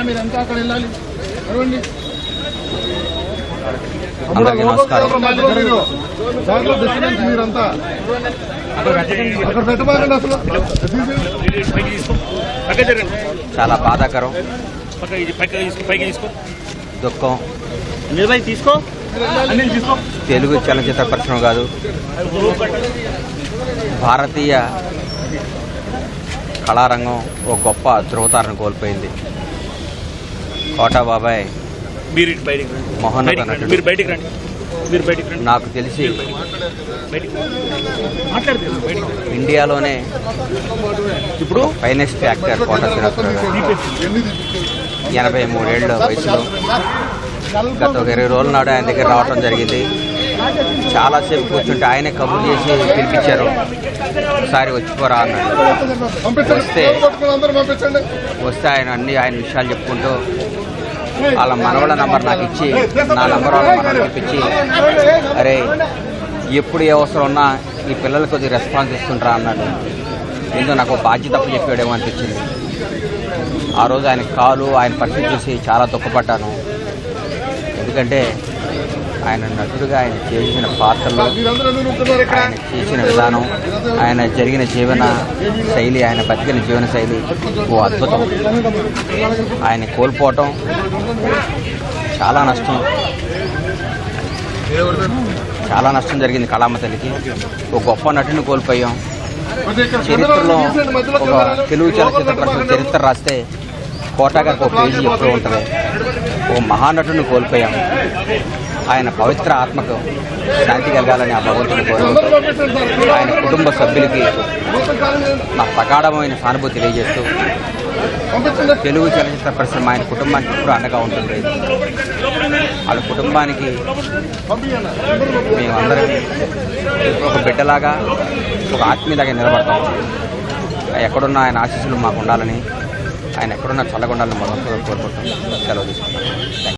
మీరంతా అక్కడ వెళ్ళాలి. అరవండి. అందరికీ నమస్కారం. మీరంతా అక్కడ పెట్టబాకండి. అసలు చాలా బాధాకరం, దుఃఖం. తీసుకో తెలుగు చలనచిత్ర పరిశ్రమ కాదు, భారతీయ కళారంగం ఒక గొప్ప ధృవతారను కోల్పోయింది. కోటా బాబాయ్ మహోన్నత నటుడు. నాకు తెలిసి ఇండియాలోనే ఇప్పుడు ఫైనెస్ట్ యాక్టర్ కోటా శ్రీనివాసరావు గారు 83 ఏళ్ల వయసులో గత 20 రోజుల నాడు ఆయన దగ్గర రావడం జరిగింది. చాలాసేపు కూర్చుంటే ఆయనే కబుర్ చేసి పిలిపించారు. ఒకసారి వచ్చిపోరా అన్నాడు. వస్తే ఆయన విషయాలు చెప్పుకుంటూ వాళ్ళ మనవళ్ళ నంబర్ నాకు ఇచ్చి, నా నంబర్ వాళ్ళ మనవళ్ళకి ఇప్పించి, అరే ఎప్పుడు ఏ అవసరం ఉన్నా ఈ పిల్లలు కొద్దిగా రెస్పాన్స్ ఇస్తుంటారా అన్నాడు. ఏందో నాకు బాధ్యత తప్పు చెప్పాడేమో అనిపించింది. ఆ రోజు ఆయన కాలు, ఆయన పరిస్థితి చూసి చాలా దుఃఖపడ్డాను. ఎందుకంటే ఆయన నటుడుగా ఆయన చేసిన పాత్రలు, ఆయన చేసిన విధానం, ఆయన జరిగిన జీవన శైలి, ఆయన బతికిన జీవన శైలి ఓ అద్భుతం. ఆయన కోల్పోవటం చాలా నష్టం జరిగింది కళామ తల్లికి. ఒక గొప్ప నటుని కోల్పోయాం. చరిత్రలో ఒక తెలుగు చలనచిత్ర పరిశ్రమ చరిత్ర రాస్తే కోటా గారికి ఒక పేజీ ఎప్పుడూ ఉంటుంది. ఓ మహానటుని కోల్పోయాం. ఆయన పవిత్ర ఆత్మకు శాంతి కలగాలని ఆ భగవంతుని కోరుకుంటూ ఆయన కుటుంబ సభ్యులకి నా ప్రగాఢమైన సానుభూతి తెలియజేస్తూ తెలుగు చలనచిత్ర పరిశ్రమ ఆయన కుటుంబానికి ఎప్పుడు అండగా ఉంటుంది. వాళ్ళ కుటుంబానికి మేమందరం ఒక బిడ్డలాగా, ఒక ఆత్మీయలాగా నిలబడతాం. ఎక్కడున్న ఆయన ఆశీస్సులు మాకు ఉండాలని, ఆయన ఎక్కడున్నా చల్లగా ఉండాలని మొదలు కోరుకుంటాం. సెలవు తీసుకుంటాం.